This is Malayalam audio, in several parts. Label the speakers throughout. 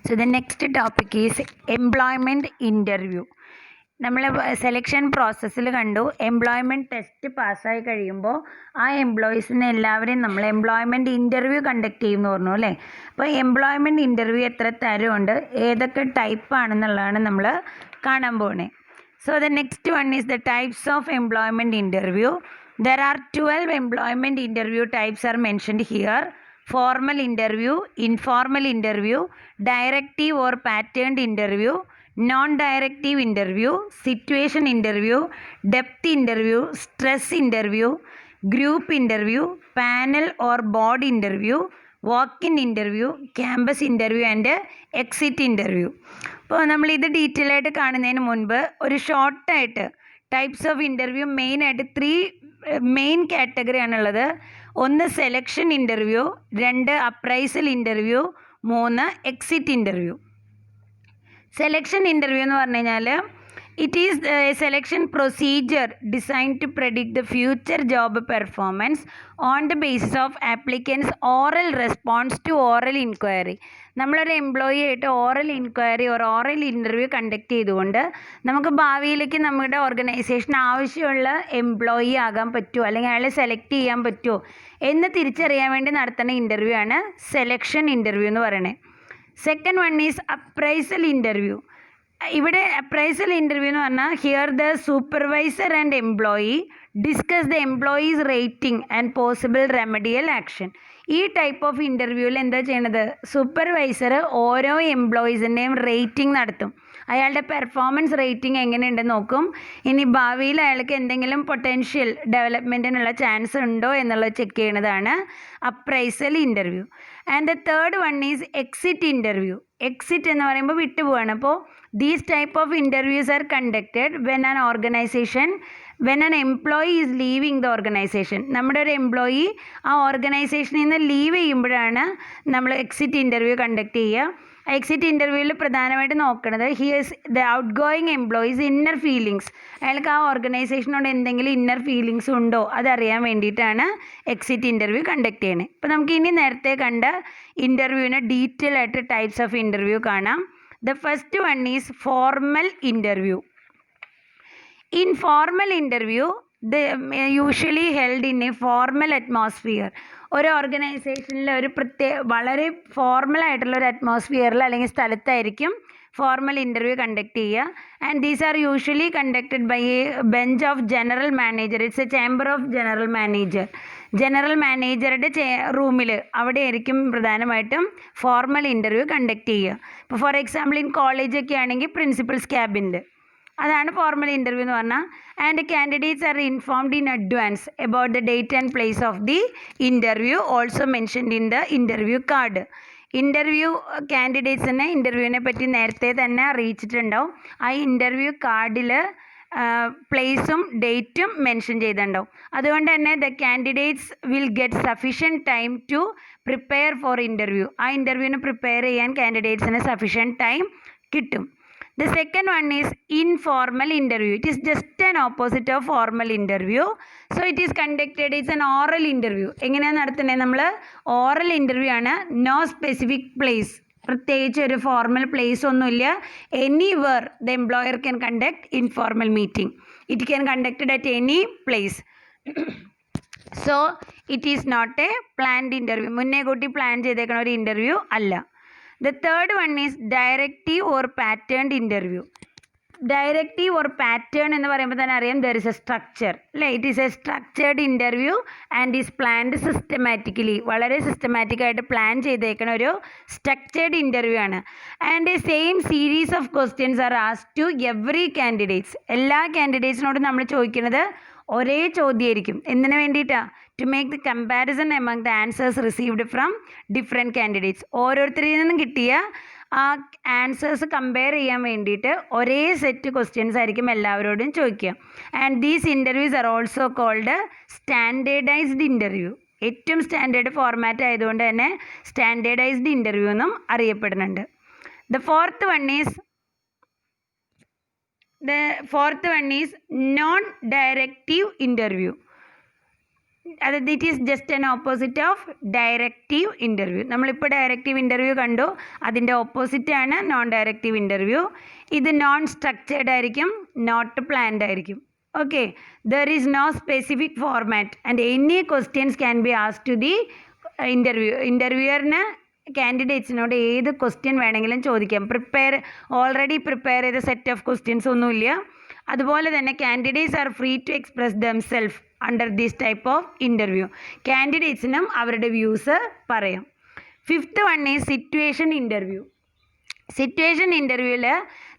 Speaker 1: So the next topic is employment interview. നമ്മൾ സെലക്ഷൻ പ്രോസസ്സിൽ കണ്ടു എംപ്ലോയ്മെൻറ്റ് ടെസ്റ്റ് പാസ്സായി കഴിയുമ്പോൾ ആ എംപ്ലോയീസിനെ എല്ലാവരെയും നമ്മൾ എംപ്ലോയ്മെൻറ്റ് ഇൻ്റർവ്യൂ കണ്ടക്ട് ചെയ്യുമെന്ന് പറഞ്ഞു അല്ലേ. അപ്പോൾ എംപ്ലോയ്മെൻറ്റ് ഇൻ്റർവ്യൂ എത്ര തരമുണ്ട്, ഏതൊക്കെ ടൈപ്പാണെന്നുള്ളതാണ് നമ്മൾ കാണാൻ പോകുന്നത്. So the next one is the types of employment interview. There are 12 employment interview types are mentioned here. Formal interview, informal interview, directive or patterned interview, non-directive interview, situation interview, depth interview, stress interview, group interview, panel or board interview, walk-in interview, campus interview and exit interview. അപ്പോൾ നമ്മളിത് ഡീറ്റെയിൽ ആയിട്ട് കാണുന്നതിന് മുൻപ് ഒരു ഷോർട്ടായിട്ട് ടൈപ്സ് ഓഫ് ഇൻ്റർവ്യൂ മെയിനായിട്ട് 3 മെയിൻ കാറ്റഗറിയാണുള്ളത്. 1 selection interview, 2 appraisal interview, 3 exit interview. Selection interview എന്ന് പറഞ്ഞു കഴിഞ്ഞാൽ it is a selection procedure design to predict the future job performance on the basis of applicants oral response to oral inquiry. നമ്മളൊരു എംപ്ലോയി ആയിട്ട് ഓറൽ ഇൻക്വയറി ഒരു ഓറൽ ഇൻ്റർവ്യൂ കണ്ടക്ട് ചെയ്തുകൊണ്ട് നമുക്ക് ഭാവിയിലേക്ക് നമ്മുടെ ഓർഗനൈസേഷൻ ആവശ്യമുള്ള എംപ്ലോയി ആകാൻ പറ്റുമോ അല്ലെങ്കിൽ അയാളെ സെലക്ട് ചെയ്യാൻ പറ്റുമോ എന്ന് തിരിച്ചറിയാൻ വേണ്ടി നടത്തുന്ന ഇൻ്റർവ്യൂ ആണ് സെലക്ഷൻ ഇൻ്റർവ്യൂ എന്ന് പറയുന്നത്. Second one is appraisal interview. ഇവിടെ അപ്രൈസൽ ഇൻ്റർവ്യൂ എന്ന് പറഞ്ഞാൽ here the supervisor and employee discuss the employees rating and possible remedial action. ഈ ടൈപ്പ് ഓഫ് ഇൻ്റർവ്യൂവിൽ എന്താ ചെയ്യണത്, സൂപ്പർവൈസർ ഓരോ എംപ്ലോയീസിൻ്റെയും റേറ്റിംഗ് നടത്തും. അയാളുടെ പെർഫോമൻസ് റേറ്റിംഗ് എങ്ങനെയുണ്ടെന്ന് നോക്കും. ഇനി ഭാവിയിൽ അയാൾക്ക് എന്തെങ്കിലും പൊട്ടൻഷ്യൽ ഡെവലപ്മെൻറ്റിനുള്ള ചാൻസ് ഉണ്ടോ എന്നുള്ളത് ചെക്ക് ചെയ്യുന്നതാണ് appraisal interview. And the third one is exit interview. Exit എന്ന് പറയുമ്പോൾ വിട്ടുപോവാണ്. അപ്പോൾ these type of interviews are conducted when an employee is leaving the organisation. നമ്മുടെ ഒരു എംപ്ലോയി ആ ഓർഗനൈസേഷനിൽ നിന്ന് ലീവ് ചെയ്യുമ്പോഴാണ് നമ്മൾ എക്സിറ്റ് ഇൻ്റർവ്യൂ കണ്ടക്ട് ചെയ്യുക. എക്സിറ്റ് ഇൻ്റർവ്യൂവിൽ പ്രധാനമായിട്ട് നോക്കുന്നത് hears the outgoing employees inner feelings. അയാൾക്ക് ആ ഓർഗനൈസേഷനോട് എന്തെങ്കിലും ഇന്നർ ഫീലിങ്സ് ഉണ്ടോ അതറിയാൻ വേണ്ടിയിട്ടാണ് എക്സിറ്റ് ഇൻ്റർവ്യൂ കണ്ടക്ട് ചെയ്യുന്നത്. അപ്പോൾ നമുക്ക് ഇനി നേരത്തെ കണ്ട ഇൻ്റർവ്യൂവിന് ഡീറ്റെയിൽ ആയിട്ട് ടൈപ്സ് ഓഫ് ഇൻ്റർവ്യൂ കാണാം. The first one is formal interview. In formal interview, they usually held in a formal atmosphere. ഒരു ഓർഗനൈസേഷനിൽ ഒരു വളരെ ഫോർമൽ ആയിട്ടുള്ള ഒരു അറ്റ്മോസ്ഫിയറിൽ അല്ലെങ്കിൽ സ്ഥലത്തായിരിക്കും ഫോർമൽ ഇൻ്റർവ്യൂ കണ്ടക്ട് ചെയ്യുക. And these are usually conducted by a bench of general manager. It's a chamber of general manager. General മാനേജറുടെ റൂമിൽ അവിടെ ആയിരിക്കും പ്രധാനമായിട്ടും ഫോർമൽ ഇൻ്റർവ്യൂ കണ്ടക്ട് ചെയ്യുക. ഇപ്പോൾ ഫോർ എക്സാമ്പിൾ ഇൻ കോളേജൊക്കെ ആണെങ്കിൽ പ്രിൻസിപ്പൽസ് ക്യാബിനിൽ, അതാണ് ഫോർമൽ ഇൻ്റർവ്യൂ എന്ന് പറഞ്ഞാൽ. And candidates are informed in advance about the date and place of the interview also mentioned in the interview card. Interview കാൻഡിഡേറ്റ്സിനെ ഇൻ്റർവ്യൂവിനെ പറ്റി നേരത്തെ തന്നെ അറിയിച്ചിട്ടുണ്ടാവും. ആ ഇൻ്റർവ്യൂ കാർഡിൽ പ്ലേസും ഡേറ്റും മെൻഷൻ ചെയ്തിട്ടുണ്ടാവും. അതുകൊണ്ട് തന്നെ the candidates will get sufficient time to prepare for interview. ആ ഇൻ്റർവ്യൂവിന് പ്രിപ്പയർ ചെയ്യാൻ കാൻഡിഡേറ്റ്സിന് സഫിഷ്യൻറ്റ് ടൈം കിട്ടും. The second one is informal interview. It is just an opposite of formal interview. So it is conducted, it's an oral interview. എങ്ങനെയാണ് നടത്തുന്നത്, നമ്മൾ ഓറൽ ഇൻ്റർവ്യൂ ആണ്. നോ സ്പെസിഫിക് പ്ലേസ്, പ്രത്യേകിച്ച് ഒരു ഫോർമൽ പ്ലേസ് ഒന്നുമില്ല. Anywhere the employer can conduct informal meeting. It can conducted at any place. So it is not a planned interview. മുന്നേ കൂട്ടി പ്ലാൻ ചെയ്തേക്കണ ഒരു ഇൻ്റർവ്യൂ അല്ല. The third one is directive or patterned interview. Directive or pattern എന്ന് പറയുമ്പോൾ തന്നെ അറിയാം there is a structure അല്ലേ. It is a structured interview and is planned സിസ്റ്റമാറ്റിക്കലി. വളരെ സിസ്റ്റമാറ്റിക് ആയിട്ട് പ്ലാൻ ചെയ്തേക്കുന്ന ഒരു സ്ട്രക്ചേർഡ് ഇൻ്റർവ്യൂ ആണ്. And a same series of questions are asked to every candidates. എല്ലാ കാൻഡിഡേറ്റ്സിനോടും നമ്മൾ ചോദിക്കുന്നത് ഒരേ ചോദ്യമായിരിക്കും. എന്തിനു വേണ്ടിയിട്ടാണ്, to make the comparison among the answers received from different candidates. ഓരോരുത്തരിൽ നിന്നും കിട്ടിയ ആ ആൻസേഴ്സ് കമ്പയർ ചെയ്യാൻ വേണ്ടിയിട്ട് ഒരേ സെറ്റ് ക്വസ്റ്റ്യൻസ് ആയിരിക്കും എല്ലാവരോടും ചോദിക്കുക. And these interviews are also called standardised interview. ഏറ്റവും സ്റ്റാൻഡേർഡ് ഫോർമാറ്റ് ആയതുകൊണ്ട് തന്നെ സ്റ്റാൻഡേർഡൈസ്ഡ് ഇൻ്റർവ്യൂ എന്നും അറിയപ്പെടുന്നുണ്ട്. The fourth one is non-directive interview. അതായത് it is just an opposite of directive interview. നമ്മളിപ്പോൾ ഡയറക്റ്റീവ് ഇൻ്റർവ്യൂ കണ്ടു, അതിൻ്റെ ഓപ്പോസിറ്റാണ് നോൺ ഡയറക്റ്റീവ് ഇൻ്റർവ്യൂ. ഇത് നോൺ സ്ട്രക്ചേർഡ് ആയിരിക്കും, നോട്ട് പ്ലാൻഡ് ആയിരിക്കും. Okay, there is no specific format and any questions can be asked to the ഇൻ്റർവ്യൂവറിന് കാൻഡിഡേറ്റ്സിനോട് ഏത് ക്വസ്റ്റ്യൻ വേണമെങ്കിലും ചോദിക്കാം. ഓൾറെഡി പ്രിപ്പയർ ചെയ്ത സെറ്റ് ഓഫ് ക്വസ്റ്റ്യൻസ് ഒന്നുമില്ല. അതുപോലെ തന്നെ candidates are free to express themself under this type of interview. കാൻഡിഡേറ്റ്സിനും അവരുടെ വ്യൂസ് പറയാം. Fifth one is situation interview. Situation ഇൻ്റർവ്യൂവിൽ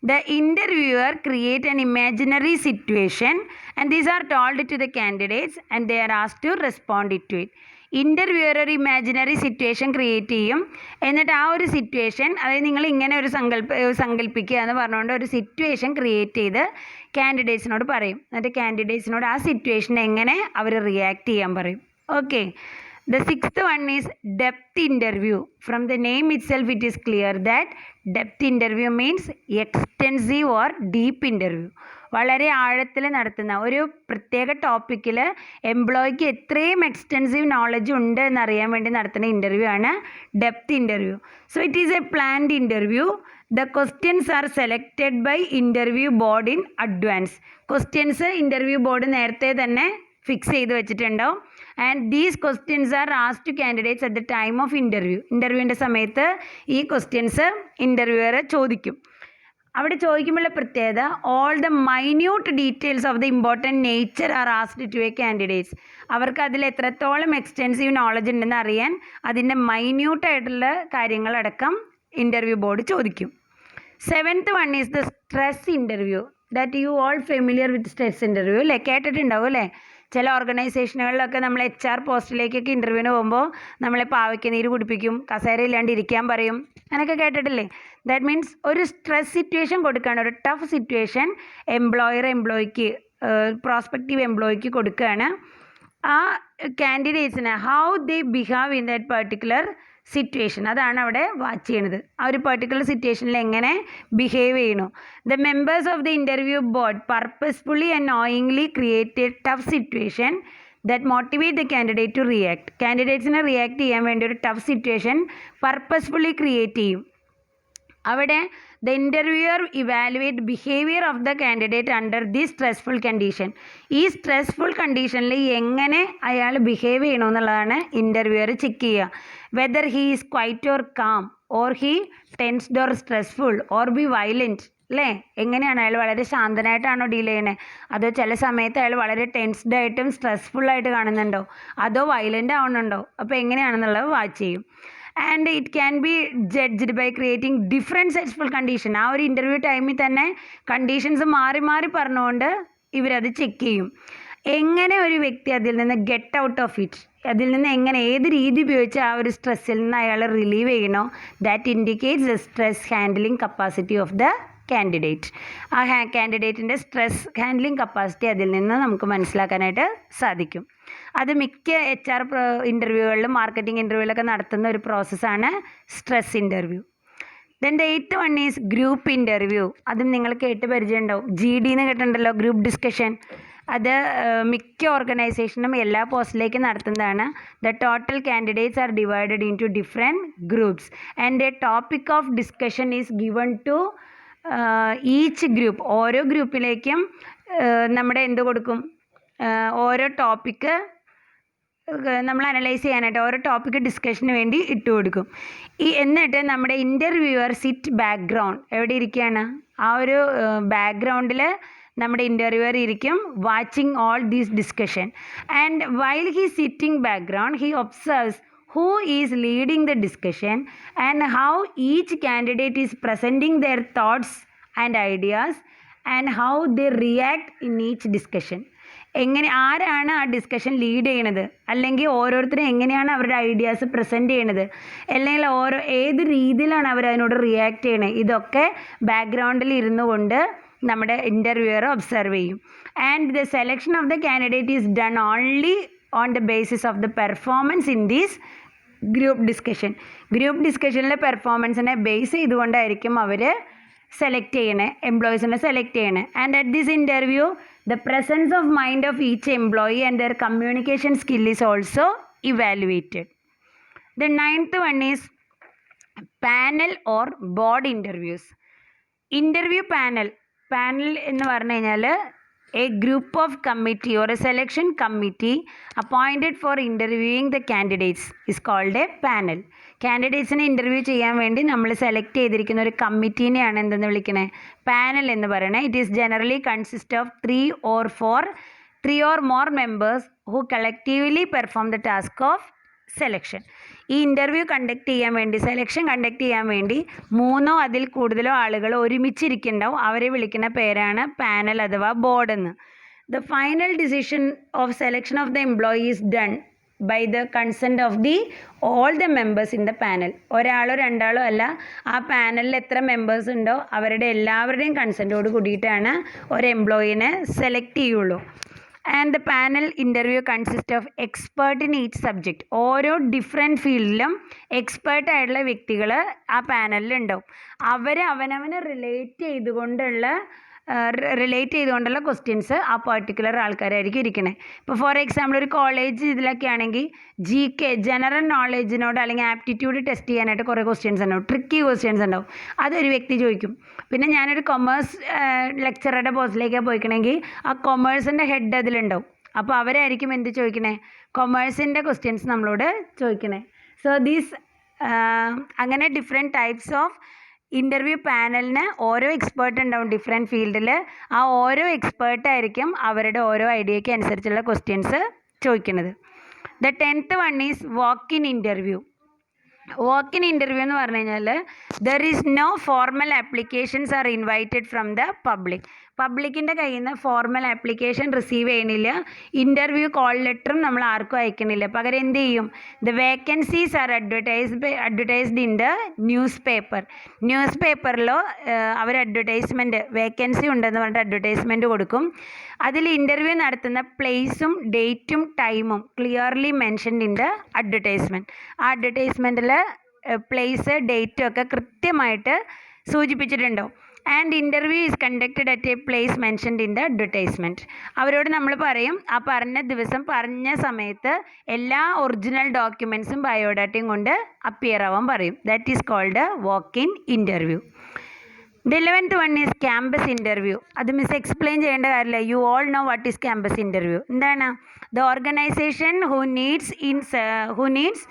Speaker 1: the interviewer create an imaginary situation and these are told to the candidates and they are asked to respond to it. Interviewer ഒരു ഇമാജിനറി സിറ്റുവേഷൻ ക്രിയേറ്റ് ചെയ്യും. എന്നിട്ട് ആ ഒരു സിറ്റുവേഷൻ, അതായത് നിങ്ങൾ ഇങ്ങനെ ഒരു സങ്കല്പിക്കുക എന്ന് പറഞ്ഞുകൊണ്ട് ഒരു സിറ്റുവേഷൻ ക്രിയേറ്റ് ചെയ്ത് കാൻഡിഡേറ്റ്സിനോട് പറയും. എന്നിട്ട് കാൻഡിഡേറ്റ്സിനോട് ആ സിറ്റുവേഷൻ എങ്ങനെ അവർ റിയാക്ട് ചെയ്യാൻ പറയും. Okay, the sixth one is depth interview. From the name itself it is clear that depth interview means extensive or deep interview. വളരെ ആഴത്തിൽ നടത്തുന്ന ഒരു പ്രത്യേക ടോപ്പിക്കിൽ എംപ്ലോയിക്ക് എത്രയും എക്സ്റ്റെൻസീവ് നോളജ് ഉണ്ട് എന്നറിയാൻ വേണ്ടി നടത്തുന്ന ഇൻ്റർവ്യൂ ആണ് depth interview. So it is A planned interview. The questions are selected by interview board in advance. Questions interview board നേരത്തെ തന്നെ ഫിക്സ് ചെയ്ത് വെച്ചിട്ടുണ്ടാവും. And these questions are asked to candidates at the time of interview. ഇൻ്റർവ്യൂവിൻ്റെ സമയത്ത് ഈ ക്വസ്റ്റ്യൻസ് ഇൻ്റർവ്യൂവർ ചോദിക്കും. അവിടെ ചോദിക്കുമ്പോഴുള്ള പ്രത്യേകത, all the minute details of the important nature are asked to a candidates. അവർക്ക് അതിൽ എത്രത്തോളം എക്സ്റ്റെൻസീവ് നോളജ് ഉണ്ടെന്ന് അറിയാൻ അതിൻ്റെ മൈന്യൂട്ടായിട്ടുള്ള കാര്യങ്ങളടക്കം ഇൻ്റർവ്യൂ ബോർഡ് ചോദിക്കും. Seventh one is the stress interview. That you all familiar with stress interview അല്ലേ, കേട്ടിട്ടുണ്ടാവും അല്ലേ. ചില ഓർഗനൈസേഷനുകളിലൊക്കെ നമ്മൾ HR പോസ്റ്റിലേക്കൊക്കെ ഇൻ്റർവ്യൂവിന് പോകുമ്പോൾ നമ്മളെ പാവയ്ക്ക് നീര് കുടിപ്പിക്കും, കസേര ഇല്ലാണ്ട് ഇരിക്കാൻ പറയും, അങ്ങനെയൊക്കെ കേട്ടിട്ടില്ലേ. ദാറ്റ് മീൻസ് ഒരു സ്ട്രെസ് സിറ്റുവേഷൻ കൊടുക്കുകയാണ്, ഒരു ടഫ് സിറ്റുവേഷൻ എംപ്ലോയിക്ക് പ്രോസ്പെക്റ്റീവ് എംപ്ലോയിക്ക് കൊടുക്കുകയാണ്. ആ കാൻഡിഡേറ്റ്സിന് how they behave in that particular situation, അതാണ് അവിടെ വാച്ച് ചെയ്യണത്. ആ ഒരു പെർട്ടിക്കുലർ സിറ്റുവേഷനിൽ എങ്ങനെ ബിഹേവ് ചെയ്യണു. The members of the interview board purposefully and knowingly create a tough situation that motivate the candidate to react. കാൻഡിഡേറ്റ്സിനെ റിയാക്ട് ചെയ്യാൻ വേണ്ടി ഒരു ടഫ് സിറ്റുവേഷൻ പർപ്പസ്ഫുള്ളി ക്രിയേറ്റ് ചെയ്യും. അവിടെ the interviewer evaluate behaviour of the candidate under the stressful condition. ഈ സ്ട്രെസ്ഫുൾ കണ്ടീഷനിൽ എങ്ങനെ അയാൾ ബിഹേവ് ചെയ്യണമെന്നുള്ളതാണ് ഇൻ്റർവ്യൂവർ ചെക്ക് ചെയ്യുക. Whether he is quiet or calm or he tensed or stressful or be violent അല്ലേ. എങ്ങനെയാണ് അയാൾ വളരെ ശാന്തനായിട്ടാണോ ഡീൽ ചെയ്യണേ, അതോ ചില സമയത്ത് അയാൾ വളരെ ടെൻസ്ഡ് ആയിട്ടും സ്ട്രെസ്ഫുള്ളായിട്ട് കാണുന്നുണ്ടോ, അതോ വയലൻ്റ് ആവുന്നുണ്ടോ, അപ്പോൾ എങ്ങനെയാണെന്നുള്ളത് വാച്ച് ചെയ്യും. And it can be judged by creating different stressful condition. ആ ഒരു ഇൻ്റർവ്യൂ ടൈമിൽ തന്നെ കണ്ടീഷൻസ് മാറി മാറി പറഞ്ഞുകൊണ്ട് ഇവരത് ചെക്ക് ചെയ്യും. എങ്ങനെ ഒരു വ്യക്തി അതിൽ നിന്ന് ഗെറ്റ് ഔട്ട് ഓഫ് ഇറ്റ്, അതിൽ നിന്ന് എങ്ങനെ ഏത് രീതി ഉപയോഗിച്ച് ആ ഒരു സ്ട്രെസ്സിൽ നിന്ന് അയാൾ റിലീവ് ചെയ്യണോ, that indicates the stress handling capacity of the candidate. ആ കാൻഡിഡേറ്റിൻ്റെ സ്ട്രെസ് ഹാൻഡ്ലിംഗ് കപ്പാസിറ്റി അതിൽ നിന്ന് നമുക്ക് മനസ്സിലാക്കാനായിട്ട് സാധിക്കും. അത് മിക്ക HR ഇൻ്റർവ്യൂകളിലും മാർക്കറ്റിംഗ് ഇൻ്റർവ്യൂവിലൊക്കെ നടത്തുന്ന ഒരു പ്രോസസ്സാണ് stress interview. Then the 8th one is group interview. അതും നിങ്ങൾ കേട്ട് പരിചയമുണ്ടാവും. GD എന്ന് കേട്ടിട്ടുണ്ടല്ലോ, ഗ്രൂപ്പ് ഡിസ്കഷൻ. അത് മിക്ക ഓർഗനൈസേഷനും എല്ലാ പോസ്റ്റിലേക്കും നടത്തുന്നതാണ്. The total candidates are divided into different groups and a topic of discussion is given to each group. ഓരോ ഗ്രൂപ്പിലേക്കും നമ്മുടെ എന്ത് കൊടുക്കും, ഓരോ ടോപ്പിക്ക് നമ്മൾ അനലൈസ് ചെയ്യാനായിട്ട് ഓരോ ടോപ്പിക്ക് ഡിസ്കഷന് വേണ്ടി ഇട്ട് കൊടുക്കും. എന്നിട്ട് നമ്മുടെ ഇൻ്റർവ്യൂവർ സിറ്റ് ബാക്ക്ഗ്രൗണ്ട് എവിടെ ഇരിക്കുകയാണ്, ആ ഒരു ബാക്ക്ഗ്രൗണ്ടിൽ നമ്മുടെ ഇൻ്റർവ്യൂവർ ഇരിക്കും, watching all these discussion. And while he sitting background he observes who is leading the discussion and how each candidate is presenting their thoughts and ideas and how they react in each discussion. എങ്ങനെ ആരാണ് ആ ഡിസ്കഷൻ ലീഡ് ചെയ്യണത്, അല്ലെങ്കിൽ ഓരോരുത്തരും എങ്ങനെയാണ് അവരുടെ ഐഡിയാസ് പ്രസൻറ്റ് ചെയ്യണത്, അല്ലെങ്കിൽ ഏത് രീതിയിലാണ് അവർ അതിനോട് റിയാക്ട് ചെയ്യണത്, ഇതൊക്കെ ബാക്ക്ഗ്രൗണ്ടിൽ ഇരുന്നു കൊണ്ട് നമ്മുടെ ഇൻ്റർവ്യൂവർ ഒബ്സർവ് ചെയ്യും. And the selection of the candidate is done only on the basis of the performance in these group discussion. Group ഡിസ്കഷനിലെ പെർഫോമൻസിനെ ബേസ് ചെയ്തുകൊണ്ടായിരിക്കും അവർ സെലക്ട് ചെയ്യണേ, എംപ്ലോയീസിനെ സെലക്ട് ചെയ്യണേ. And at this interview the presence of mind of each employee and their communication skill is also evaluated. The 9th one is panel or board interviews. Interview panel എന്ന് പറഞ്ഞു കഴിഞ്ഞാൽ a group of committee or a selection committee appointed for interviewing the candidates is called a panel. കാൻഡിഡേറ്റ്സിനെ ഇൻ്റർവ്യൂ ചെയ്യാൻ വേണ്ടി നമ്മൾ സെലക്ട് ചെയ്തിരിക്കുന്ന ഒരു കമ്മിറ്റീനെയാണ് എന്തെന്ന് വിളിക്കണേ, പാനൽ എന്ന് പറയണേ. It is generally consist of 3 or more members who collectively perform the task of selection. ഈ ഇൻ്റർവ്യൂ കണ്ടക്ട് ചെയ്യാൻ വേണ്ടി, സെലക്ഷൻ കണ്ടക്ട് ചെയ്യാൻ വേണ്ടി 3 അതിൽ കൂടുതലോ ആളുകൾ ഒരുമിച്ചിരിക്കുന്നുണ്ടാവും. അവരെ വിളിക്കുന്ന പേരാണ് പാനൽ അഥവാ ബോർഡ് എന്ന്. The final decision of selection of the employee is done by the consent of all the members in the panel. ഒരാളോ രണ്ടാളോ അല്ല, ആ പാനലിൽ എത്ര മെമ്പേഴ്സ് ഉണ്ടോ അവരുടെ എല്ലാവരുടെയും കൺസെൻറ്റോട് കൂടിയിട്ടാണ് ഒരു എംപ്ലോയിനെ സെലക്ട് ചെയ്യുള്ളൂ. And the panel interview consist of expert in each subject. ഓരോ ഡിഫറെൻറ്റ് ഫീൽഡിലും എക്സ്പേർട്ടായിട്ടുള്ള വ്യക്തികൾ ആ പാനലിലുണ്ടാവും. അവനവനെ റിലേറ്റ് ചെയ്തുകൊണ്ടുള്ള ക്വസ്റ്റ്യൻസ് ആ പർട്ടിക്കുലർ ആൾക്കാരായിരിക്കും ഇരിക്കണേ. ഇപ്പോൾ ഫോർ എക്സാമ്പിൾ ഒരു കോളേജ് ഇതിലൊക്കെ ആണെങ്കിൽ GK ജനറൽ നോളേജിനോട് അല്ലെങ്കിൽ ആപ്റ്റിറ്റ്യൂഡ് ടെസ്റ്റ് ചെയ്യാനായിട്ട് കുറേ ക്വസ്റ്റ്യൻസ് ഉണ്ടാവും, ട്രിക്കി ക്വസ്റ്റ്യൻസ് ഉണ്ടാവും. അതൊരു വ്യക്തി ചോദിക്കും. പിന്നെ ഞാനൊരു കൊമേഴ്സ് ലെക്ചറുടെ പോസ്റ്റിലേക്കാണ് പോയിക്കണമെങ്കിൽ ആ കൊമേഴ്സിൻ്റെ ഹെഡ് അതിലുണ്ടാവും. അപ്പോൾ അവരായിരിക്കും എന്ത് ചോദിക്കണേ, കൊമേഴ്സിൻ്റെ ക്വസ്റ്റ്യൻസ് നമ്മളോട് ചോദിക്കണേ. സോ അങ്ങനെ ഡിഫറെൻറ്റ് ടൈപ്സ് ഓഫ് ഇൻ്റർവ്യൂ പാനലിന് ഓരോ എക്സ്പേർട്ട് ഉണ്ടാവും ഡിഫറെൻറ്റ് ഫീൽഡിൽ. ആ ഓരോ എക്സ്പേർട്ടായിരിക്കും അവരുടെ ഓരോ ഐഡിയയ്ക്ക് അനുസരിച്ചുള്ള ക്വസ്റ്റ്യൻസ് ചോദിക്കുന്നത്. The 10th one is walk-in interview. walk-in interview എന്ന് പറഞ്ഞു കഴിഞ്ഞാൽ there is no formal applications are invited from the public. പബ്ലിക്കിൻ്റെ കയ്യിൽ നിന്ന് ഫോർമൽ ആപ്ലിക്കേഷൻ റിസീവ് ചെയ്യണില്ല. ഇൻ്റർവ്യൂ കോൾ ലെറ്ററും നമ്മൾ ആർക്കും അയക്കണില്ല. പകരം എന്ത് ചെയ്യും, the vacancies are advertised in the ന്യൂസ് പേപ്പറിലോ അവർ അഡ്വർടൈസ്മെൻറ്റ് വേക്കൻസി ഉണ്ടെന്ന് പറഞ്ഞിട്ട് അഡ്വർടൈസ്മെൻറ്റ് കൊടുക്കും. അതിൽ ഇൻ്റർവ്യൂ നടത്തുന്ന പ്ലേസും ഡേറ്റും ടൈമും clearly mentioned in the advertisement. ആ അഡ്വർടൈസ്മെൻറ്റിൽ പ്ലേസ് ഡേറ്റും ഒക്കെ കൃത്യമായിട്ട് സൂചിപ്പിച്ചിട്ടുണ്ടാവും. And interview is conducted at a place mentioned in the advertisement. അവരോട് നമ്മൾ പറയും ആ പറഞ്ഞ ദിവസം പറഞ്ഞ സമയത്ത് എല്ലാ ഒറിജിനൽ ഡോക്യുമെൻറ്റ്സും ബയോഡാറ്റയും കൊണ്ട് അപ്പിയർ ആവാൻ പറയും. That is called walk-in interview. The 11th one is campus interview. അത് മിസ് എക്സ്പ്ലെയിൻ ചെയ്യേണ്ട കാര്യമില്ല. You all know what is campus interview. എന്താണ്? The organisation who needs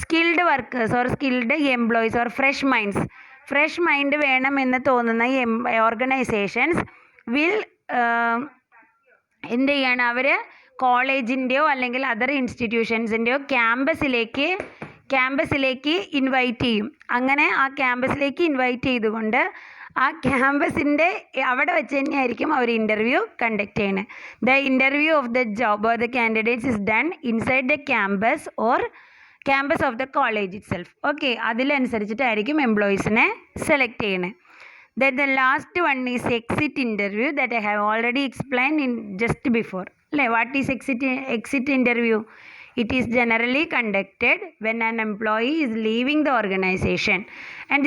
Speaker 1: skilled workers or skilled employees or fresh mind വേണമെന്ന് തോന്നുന്ന ഓർഗനൈസേഷൻസ് എന്ത് ചെയ്യാണ്, അവർ കോളേജിൻ്റെയോ അല്ലെങ്കിൽ അതർ ഇൻസ്റ്റിറ്റ്യൂഷൻസിൻ്റെയോ ക്യാമ്പസിലേക്ക് ഇൻവൈറ്റ് ചെയ്യും. അങ്ങനെ ആ ക്യാമ്പസിലേക്ക് ഇൻവൈറ്റ് ചെയ്തുകൊണ്ട് ആ ക്യാമ്പസിൻ്റെ അവിടെ വെച്ച് തന്നെയായിരിക്കും അവർ ഇൻ്റർവ്യൂ കണ്ടക്ട് ചെയ്യുന്നത്. The interview of the job or the candidates is done inside the campus of the college itself. Okay, അതിലനുസരിച്ചിട്ടായിരിക്കും എംപ്ലോയീസിനെ സെലക്ട് ചെയ്യണേ. The last one is exit interview that I have already explained in just before. അല്ലേ, what is exit interview? It is generally conducted when an employee is leaving the organization, and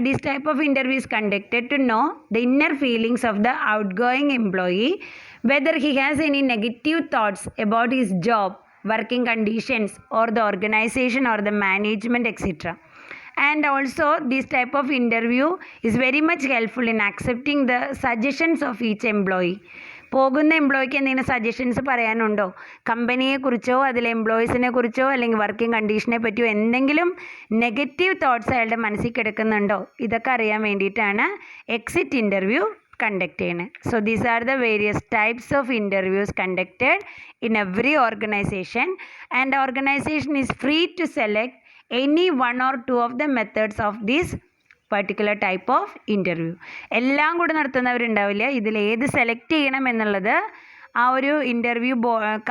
Speaker 1: this type of interview is conducted to know the inner feelings of the outgoing employee, whether he has any negative thoughts about his job, working conditions, or the organization or the management, etc. And also this type of interview is very much helpful in accepting the suggestions of each employee. പോകുന്ന എംപ്ലോയിക്ക് എന്തെങ്കിലും സജഷൻസ് പറയാനുണ്ടോ, കമ്പനിയെക്കുറിച്ചോ അതിലെ എംപ്ലോയീസിനെ കുറിച്ചോ അല്ലെങ്കിൽ വർക്കിംഗ് കണ്ടീഷനെ പറ്റിയോ എന്തെങ്കിലും നെഗറ്റീവ് തോട്ട്സ് അയാളുടെ മനസ്സിൽ കിടക്കുന്നുണ്ടോ, ഇതൊക്കെ അറിയാൻ വേണ്ടിയിട്ടാണ് എക്സിറ്റ് ഇൻ്റർവ്യൂ കണ്ടക്ട് ചെയ്യുന്നത്. So these are the various types of interviews conducted in every organisation, and organisation is free to select any one or two of the methods of this particular type of interview. എല്ലാം കൂടെ നടത്തുന്നവരുണ്ടാവില്ല. ഇതിൽ ഏത് സെലക്ട് ചെയ്യണം എന്നുള്ളത് ആ ഒരു ഇൻ്റർവ്യൂ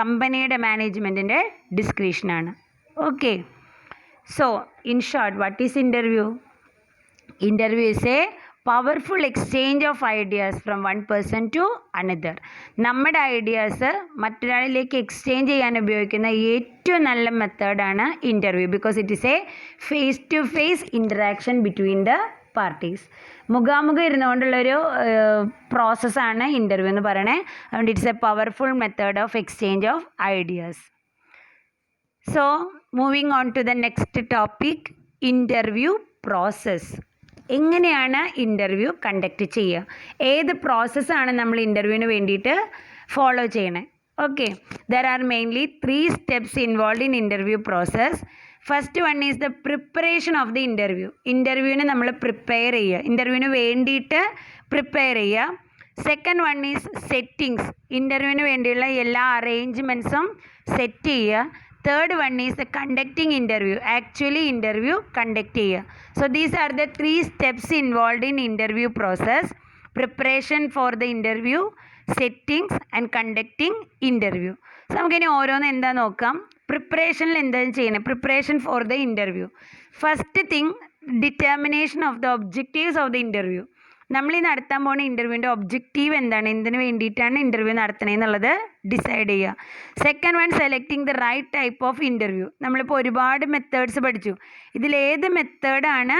Speaker 1: കമ്പനിയുടെ മാനേജ്മെൻറ്റിൻ്റെ ഡിസ്ക്രിപ്ഷനാണ്. Okay, so in short, what is interview? Interview is a powerful exchange of ideas from one person to another. നമ്മുടെ ഐഡിയാസ് മറ്റൊരാളിലേക്ക് എക്സ്ചേഞ്ച് ചെയ്യാൻ ഉപയോഗിക്കുന്ന ഏറ്റവും നല്ല മെത്തേഡാണ് interview. Because it is a face to face interaction between the parties. മുഖാമുഖം ഇരുന്നുകൊണ്ടുള്ളൊരു പ്രോസസ്സാണ് ഇൻ്റർവ്യൂ എന്ന് പറയണേ. അതുകൊണ്ട് it's a powerful method of exchange of ideas. So moving on to the next topic, interview process. എങ്ങനെയാണ് ഇൻ്റർവ്യൂ കണ്ടക്ട് ചെയ്യുക, ഏത് പ്രോസസ്സാണ് നമ്മൾ ഇൻ്റർവ്യൂവിന് വേണ്ടിയിട്ട് ഫോളോ ചെയ്യണേ. Okay, there are mainly 3 steps involve in interview process. First one is the preparation of the interview. ഇൻ്റർവ്യൂവിന് നമ്മൾ പ്രിപ്പയർ ചെയ്യുക, ഇൻ്റർവ്യൂവിന് വേണ്ടിയിട്ട് പ്രിപ്പയർ ചെയ്യുക. സെക്കൻഡ് വൺ ഈസ് സെറ്റിങ്സ്, ഇൻ്റർവ്യൂവിന് വേണ്ടിയുള്ള എല്ലാ അറേഞ്ച്മെൻറ്റ്സും സെറ്റ് ചെയ്യുക. Third one is the conducting interview, actually interview conduct ചെയ്യുക. So these are the 3 steps involve in interview process: preparation for the interview, settings and conducting interview. So നമുക്കിനി ഓരോന്ന് എന്താ നോക്കാം. പ്രിപ്പറേഷനിൽ എന്താണ് ചെയ്യണത്? Preparation for the interview. First thing, determination of the objectives of the interview. നമ്മൾ ഈ നടത്താൻ പോകുന്ന ഇൻ്റർവ്യൂവിൻ്റെ ഒബ്ജക്റ്റീവ് എന്താണ്, എന്തിനു വേണ്ടിയിട്ടാണ് ഇൻ്റർവ്യൂ നടത്തണതെന്നുള്ളത് ഡിസൈഡ് ചെയ്യുക. Second one, selecting the right type of interview. നമ്മളിപ്പോൾ ഒരുപാട് മെത്തേഡ്സ് പഠിച്ചു, ഇതിലേത് മെത്തേഡാണ്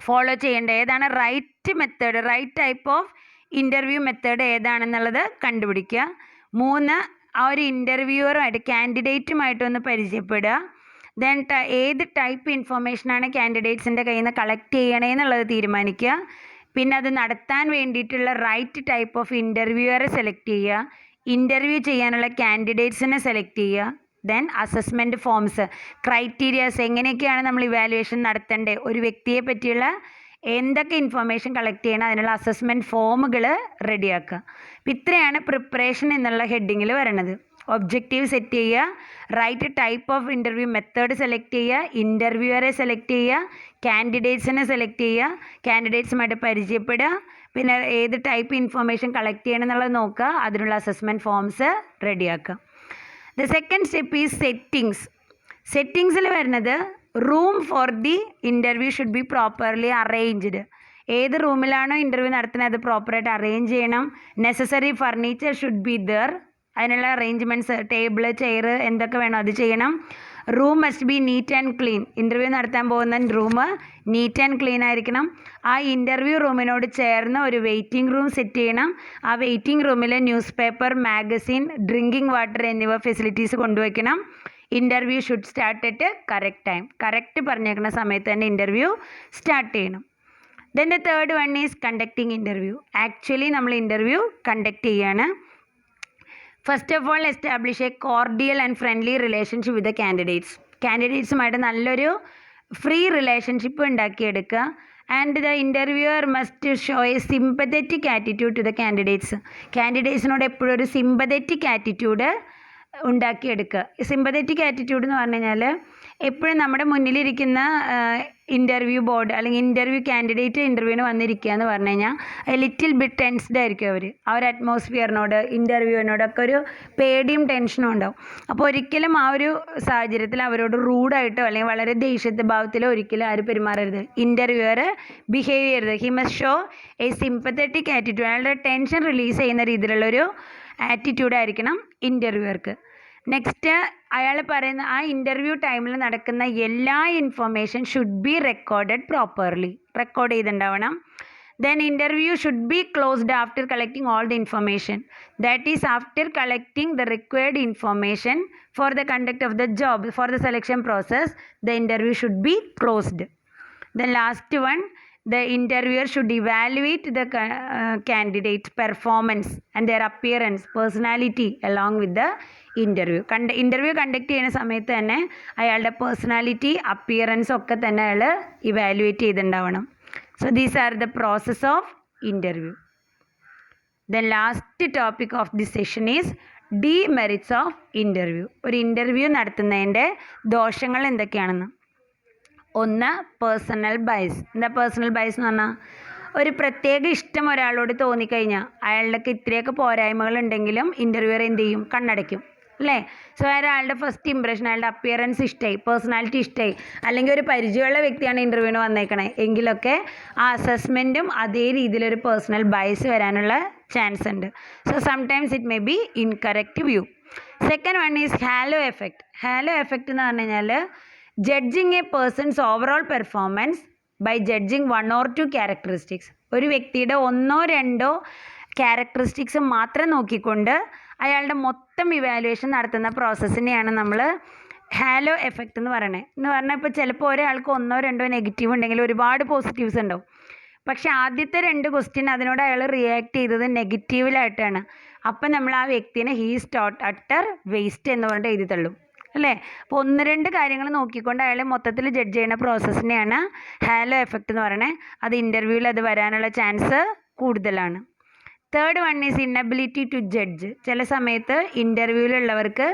Speaker 1: ഫോളോ ചെയ്യേണ്ടത്, ഏതാണ് right method, right type of interview method ഏതാണെന്നുള്ളത് കണ്ടുപിടിക്കുക. 3, ആ ഒരു ഇൻ്റർവ്യൂവറുമായിട്ട് കാൻഡിഡേറ്റുമായിട്ടൊന്ന് പരിചയപ്പെടുക. ദെൻ ഏത് ടൈപ്പ് ഇൻഫർമേഷനാണ് കാൻഡിഡേറ്റ്സിൻ്റെ കയ്യിൽ നിന്ന് കളക്ട് ചെയ്യണേന്നുള്ളത് തീരുമാനിക്കുക. പിന്നെ അത് നടത്താൻ വേണ്ടിയിട്ടുള്ള റൈറ്റ് ടൈപ്പ് ഓഫ് ഇൻ്റർവ്യൂവറെ സെലക്ട് ചെയ്യുക, ഇൻ്റർവ്യൂ ചെയ്യാനുള്ള കാൻഡിഡേറ്റ്സിനെ സെലക്ട് ചെയ്യുക. ദെൻ അസസ്മെൻറ്റ് ഫോംസ്, ക്രൈറ്റീരിയാസ്, എങ്ങനെയൊക്കെയാണ് നമ്മൾ ഇവാലുവേഷൻ നടത്തേണ്ടത്, ഒരു വ്യക്തിയെ പറ്റിയുള്ള എന്തൊക്കെ ഇൻഫർമേഷൻ കളക്ട് ചെയ്യണം, അതിനുള്ള അസസ്മെൻറ്റ് ഫോമുകൾ റെഡിയാക്കുക. അപ്പം ഇത്രയാണ് പ്രിപ്പറേഷൻ എന്നുള്ള ഹെഡിങ്ങിൽ വരണത്. ഒബ്ജക്റ്റീവ് സെറ്റ് ചെയ്യുക, right type of interview method select ചെയ്യുക, ഇൻ്റർവ്യൂവറെ സെലക്ട് ചെയ്യുക, കാൻഡിഡേറ്റ്സിനെ സെലക്ട് ചെയ്യുക, കാൻഡിഡേറ്റ്സുമായിട്ട് പരിചയപ്പെടുക, പിന്നെ ഏത് ടൈപ്പ് ഇൻഫർമേഷൻ കളക്ട് ചെയ്യണം എന്നുള്ളത് നോക്കുക, അതിനുള്ള അസസ്മെൻറ്റ് ഫോംസ് റെഡിയാക്കുക. The second step is settings. സെറ്റിങ്സിൽ വരുന്നത് room for the interview should be properly arranged. ഏത് റൂമിലാണോ ഇൻ്റർവ്യൂ നടത്തുന്നത് അത് പ്രോപ്പറായിട്ട് അറേഞ്ച് ചെയ്യണം. Necessary furniture should be there, അതിനുള്ള അറേഞ്ച്മെൻറ്റ്സ്, ടേബിൾ, ചെയർ എന്തൊക്കെ വേണോ അത് ചെയ്യണം. Room must be neat and clean. Interview നടത്താൻ പോകുന്ന റൂം നീറ്റ് ആൻഡ് ക്ലീൻ ആയിരിക്കണം. ആ ഇൻ്റർവ്യൂ റൂമിനോട് ചേർന്ന് ഒരു വെയിറ്റിംഗ് റൂം സെറ്റ് ചെയ്യണം. ആ വെയിറ്റിംഗ് റൂമിൽ newspaper, magazine, drinking water എന്നിവ ഫെസിലിറ്റീസ് കൊണ്ടുവയ്ക്കണം. Interview should start at correct time, correct പറഞ്ഞേക്കുന്ന സമയത്ത് തന്നെ ഇൻ്റർവ്യൂ സ്റ്റാർട്ട് ചെയ്യണം. Then the third one is conducting interview. Actually നമ്മൾ ഇൻ്റർവ്യൂ കണ്ടക്ട് ചെയ്യാണ്. First of all establish a cordial and friendly relationship with the candidates. കാൻഡിഡേറ്റ്സുമായിട്ട് നല്ലൊരു ഫ്രീ റിലേഷൻഷിപ്പ് ഉണ്ടാക്കിയെടുക്കുക. And the interviewer must show a sympathetic attitude to the candidates. കാൻഡിഡേറ്റ്സിനോട് എപ്പോഴും ഒരു സിമ്പത്തറ്റിക് ആറ്റിറ്റ്യൂഡ് ഉണ്ടാക്കിയെടുക്കുക. സിമ്പത്തറ്റിക് ആറ്റിറ്റ്യൂഡ് എന്ന് പറഞ്ഞു കഴിഞ്ഞാൽ എപ്പോഴും നമ്മുടെ മുന്നിലിരിക്കുന്ന ഇൻ്റർവ്യൂ ബോർഡ് അല്ലെങ്കിൽ ഇൻ്റർവ്യൂ കാൻഡിഡേറ്റ് ഇൻ്റർവ്യൂവിന് വന്നിരിക്കുക എന്ന് പറഞ്ഞു കഴിഞ്ഞാൽ ലിറ്റിൽ ബിറ്റ് ടെൻസ്ഡ് ആയിരിക്കും അവർ. ആ ഒരു അറ്റ്മോസ്ഫിയറിനോട്, ഇൻ്റർവ്യൂവിനോടൊക്കെ ഒരു പേടിയും ടെൻഷനും ഉണ്ടാവും. അപ്പോൾ ഒരിക്കലും ആ ഒരു സാഹചര്യത്തിൽ അവരോട് റൂഡായിട്ടോ അല്ലെങ്കിൽ വളരെ ദേഷ്യഭാവത്തിലോ ഒരിക്കലും ആരും പെരുമാറരുത്. ഇൻ്റർവ്യൂവർ ബിഹേവ് ചെയ്യരുത്. He must show a sympathetic attitude. അയാളുടെ ടെൻഷൻ റിലീസ് ചെയ്യുന്ന രീതിയിലുള്ളൊരു ആറ്റിറ്റ്യൂഡായിരിക്കണം ഇൻ്റർവ്യൂവർക്ക്. നെക്സ്റ്റ്, അയാൾ പറയുന്ന ആ ഇൻ്റർവ്യൂ ടൈമിൽ നടക്കുന്ന എല്ലാ information should be recorded properly, record ചെയ്തിട്ടുണ്ടാവണം. Then interview should be closed after collecting all the information. That is after collecting the required information for the conduct of the job, for the selection process, the interview should be closed. Then last one, the interviewer should evaluate the candidate performance and their appearance, personality along with the interview. Interview conduct ചെയ്യുന്ന സമയത്ത് തന്നെ അയാളുടെ പേഴ്സണാലിറ്റി, അപ്പിയറൻസ് ഒക്കെ തന്നെ അയാൾ ഇവാലുവേറ്റ് ചെയ്തിട്ടുണ്ടാവണം. So these are the process of interview. Then last topic of the session is demerits of interview. ഒരു ഇൻ്റർവ്യൂ നടത്തുന്നതിൻ്റെ ദോഷങ്ങൾ എന്തൊക്കെയാണെന്ന്. 1, പേഴ്സണൽ ബയസ്. എന്താ പേഴ്സണൽ ബയസ് എന്ന് പറഞ്ഞാൽ, ഒരു പ്രത്യേക ഇഷ്ടം ഒരാളോട് തോന്നിക്കഴിഞ്ഞാൽ അയാളുടെ ഇത്രയൊക്കെ പോരായ്മകൾ ഉണ്ടെങ്കിലും ഇൻ്റർവ്യൂവർ എന്ത് ചെയ്യും? കണ്ണടയ്ക്കും, അല്ലേ? സോ ഒരാളുടെ ഫസ്റ്റ് ഇംപ്രഷൻ, അയാളുടെ അപ്പിയറൻസ് ഇഷ്ടമായി, പേഴ്സണാലിറ്റി ഇഷ്ടമായി, അല്ലെങ്കിൽ ഒരു പരിചയമുള്ള വ്യക്തിയാണ് ഇൻ്റർവ്യൂവിന് വന്നേക്കണേ എങ്കിലൊക്കെ ആ അസസ്മെൻറ്റും അതേ രീതിയിലൊരു പേഴ്സണൽ ബയസ് വരാനുള്ള ചാൻസ് ഉണ്ട്. So sometimes it may be incorrect view. Second one is halo effect. Halo effect എന്ന് പറഞ്ഞു കഴിഞ്ഞാൽ judging a person's overall performance by judging 1 or 2 characteristics. ഒരു വ്യക്തിയുടെ 1 or 2 ക്യാരക്ടറിസ്റ്റിക്സ് മാത്രം നോക്കിക്കൊണ്ട് അയാളുടെ മൊത്തം ഇവാലുവേഷൻ നടത്തുന്ന പ്രോസസ്സിനെയാണ് നമ്മൾ ഹാലോ എഫക്റ്റ് എന്ന് പറയണത്. എന്ന് പറഞ്ഞാൽ ഇപ്പോൾ ചിലപ്പോൾ ഒരാൾക്ക് 1 or 2 നെഗറ്റീവ് ഉണ്ടെങ്കിൽ ഒരുപാട് പോസിറ്റീവ്സ് ഉണ്ടാവും. പക്ഷെ ആദ്യത്തെ 2 ക്വസ്റ്റ്യൻ അതിനോട് അയാൾ റിയാക്ട് ചെയ്തത് നെഗറ്റീവിലായിട്ടാണ്. അപ്പം നമ്മൾ ആ വ്യക്തിനെ ഹീസ് അട്ടർ വേസ്റ്റ് എന്ന് പറഞ്ഞിട്ട് എഴുതി തള്ളും അല്ലേ. അപ്പോൾ 1-2 കാര്യങ്ങൾ നോക്കിക്കൊണ്ട് അയാൾ മൊത്തത്തിൽ ജഡ്ജ് ചെയ്യുന്ന പ്രോസസ്സിനെയാണ് ഹാലോ എഫക്റ്റ് എന്ന് പറയുന്നത്. അത് ഇൻ്റർവ്യൂവിൽ അത് വരാനുള്ള ചാൻസ് കൂടുതലാണ്. Third one is inability to judge. ചില സമയത്ത് ഇൻ്റർവ്യൂവിലുള്ളവർക്ക്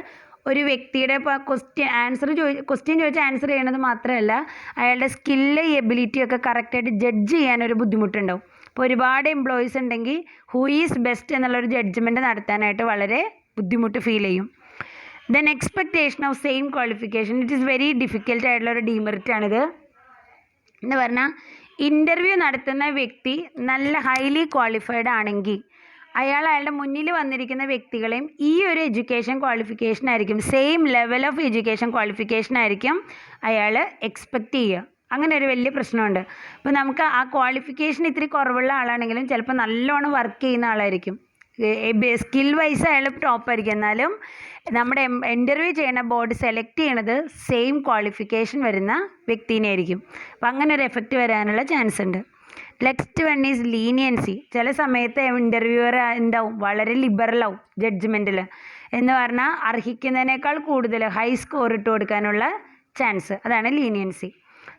Speaker 1: ഒരു വ്യക്തിയുടെ ഇപ്പോൾ ക്വസ്റ്റ്യൻ ചോദിച്ചാൽ ആൻസർ ചെയ്യണത് മാത്രമല്ല അയാളുടെ സ്കില്ല് എബിലിറ്റി ഒക്കെ കറക്റ്റായിട്ട് ജഡ്ജ് ചെയ്യാനൊരു ബുദ്ധിമുട്ടുണ്ടാവും. ഇപ്പോൾ ഒരുപാട് എംപ്ലോയീസ് ഉണ്ടെങ്കിൽ ഹൂ ഈസ് ബെസ്റ്റ് എന്നുള്ളൊരു ജഡ്ജ്മെൻറ്റ് നടത്താനായിട്ട് വളരെ ബുദ്ധിമുട്ട് ഫീൽ ചെയ്യും. Then expectation of same qualification. It is very difficult ആയിട്ടുള്ളൊരു ഡീമെറിറ്റാണിത്. എന്ന് പറഞ്ഞാൽ ഇൻ്റർവ്യൂ നടത്തുന്ന വ്യക്തി നല്ല ഹൈലി ക്വാളിഫൈഡ് ആണെങ്കിൽ അയാളുടെ മുന്നിൽ വന്നിരിക്കുന്ന വ്യക്തികളെയും ഈ ഒരു എഡ്യൂക്കേഷൻ ക്വാളിഫിക്കേഷൻ ആയിരിക്കും, same level of education qualification ആയിരിക്കും അയാൾ എക്സ്പെക്റ്റ് ചെയ്യുക. അങ്ങനെ ഒരു വലിയ പ്രശ്നമുണ്ട്. അപ്പോൾ നമുക്ക് ആ ക്വാളിഫിക്കേഷൻ ഇത്തിരി കുറവുള്ള ആളാണെങ്കിലും ചിലപ്പോൾ നല്ലോണം വർക്ക് ചെയ്യുന്ന ആളായിരിക്കും, സ്കിൽ വൈസ് അയാൾ ടോപ്പായിരിക്കും. എന്നാലും നമ്മുടെ ഇൻ്റർവ്യൂ ചെയ്യുന്ന ബോർഡ് സെലക്ട് ചെയ്യണത് സെയിം ക്വാളിഫിക്കേഷൻ വരുന്ന വ്യക്തിനെ ആയിരിക്കും. അപ്പം അങ്ങനെ ഒരു എഫക്റ്റ് വരാനുള്ള ചാൻസ് ഉണ്ട്. Next one is leniency. ചില സമയത്ത് ഇൻ്റർവ്യൂവർ എന്താവും വളരെ ലിബറലാവും ജഡ്ജ്മെൻറ്റിൽ. എന്ന് പറഞ്ഞാൽ അർഹിക്കുന്നതിനേക്കാൾ കൂടുതൽ ഹൈ സ്കോർ ഇട്ട് കൊടുക്കാനുള്ള ചാൻസ്, അതാണ് leniency.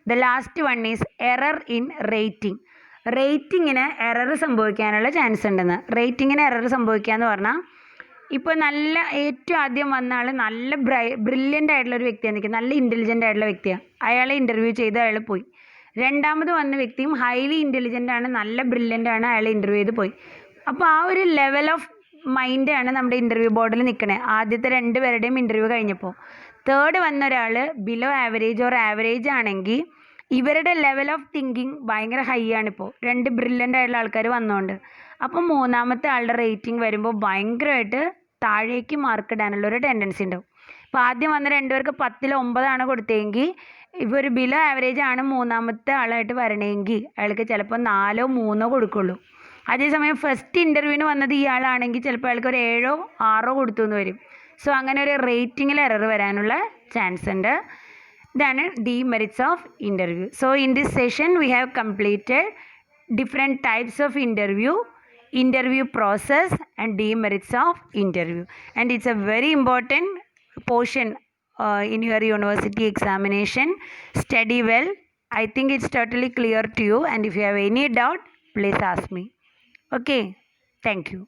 Speaker 1: The last one is error in rating. റേറ്റിങ്ങിന് എറർ സംഭവിക്കാനുള്ള ചാൻസ് ഉണ്ടെന്ന്. റേറ്റിങ്ങിന് എറർ സംഭവിക്കുക എന്ന് പറഞ്ഞാൽ ഇപ്പോൾ നല്ല ഏറ്റവും ആദ്യം വന്ന ആൾ നല്ല ബ്രില്യൻ്റ് ആയിട്ടുള്ളൊരു വ്യക്തിയാണ് നിൽക്കുന്നത്, നല്ല ഇൻ്റലിജൻ്റ് ആയിട്ടുള്ള വ്യക്തിയാണ്, അയാളെ ഇൻ്റർവ്യൂ ചെയ്ത് അയാൾ പോയി. രണ്ടാമത് വന്ന വ്യക്തിയും ഹൈലി ഇൻ്റലിജൻ്റ് ആണ്, നല്ല ബ്രില്യൻ്റ് ആണ്, അയാൾ ഇൻ്റർവ്യൂ ചെയ്ത് പോയി. അപ്പോൾ ആ ഒരു ലെവൽ ഓഫ് മൈൻഡാണ് നമ്മുടെ ഇൻ്റർവ്യൂ ബോർഡിൽ നിൽക്കണേ ആദ്യത്തെ 2 പേരുടെയും ഇൻ്റർവ്യൂ കഴിഞ്ഞപ്പോൾ. തേർഡ് വന്ന ഒരാൾ ബിലോ ആവറേജ് ഓർ ആവറേജ് ആണെങ്കിൽ ഇവരുടെ ലെവൽ ഓഫ് തിങ്കിങ് ഭയങ്കര ഹൈ ആണിപ്പോൾ, 2 ബ്രില്യൻ്റ് ആയിട്ടുള്ള ആൾക്കാർ വന്നുകൊണ്ട്. അപ്പം മൂന്നാമത്തെ ആളുടെ റേറ്റിംഗ് വരുമ്പോൾ ഭയങ്കരമായിട്ട് താഴേക്ക് മാർക്ക് ഇടാനുള്ളൊരു ടെൻഡൻസി ഉണ്ടാവും. ഇപ്പോൾ ആദ്യം വന്ന 2 പേർക്ക് 10ൽ 9 കൊടുത്തതെങ്കിൽ ഇപ്പോൾ ഒരു ബിലോ ആവറേജ് ആണ് മൂന്നാമത്തെ ആളായിട്ട് വരണമെങ്കിൽ അയാൾക്ക് ചിലപ്പോൾ 4 or 3 കൊടുക്കുള്ളൂ. അതേസമയം ഫസ്റ്റ് ഇൻ്റർവ്യൂവിന് വന്നത് ഇയാളാണെങ്കിൽ ചിലപ്പോൾ അയാൾക്ക് ഒരു 7 or 6 കൊടുത്തു എന്ന് വരും. സോ അങ്ങനെ ഒരു റേറ്റിങ്ങിൽ എറർ വരാനുള്ള ചാൻസ് ഉണ്ട്. ഇതാണ് demerits of interview. So in this session we have completed different types of interview process and demerits of interview, and it's a very important portion in your university examination. Study well. I think it's totally clear to you, and if you have any doubt please ask me. Okay, thank you.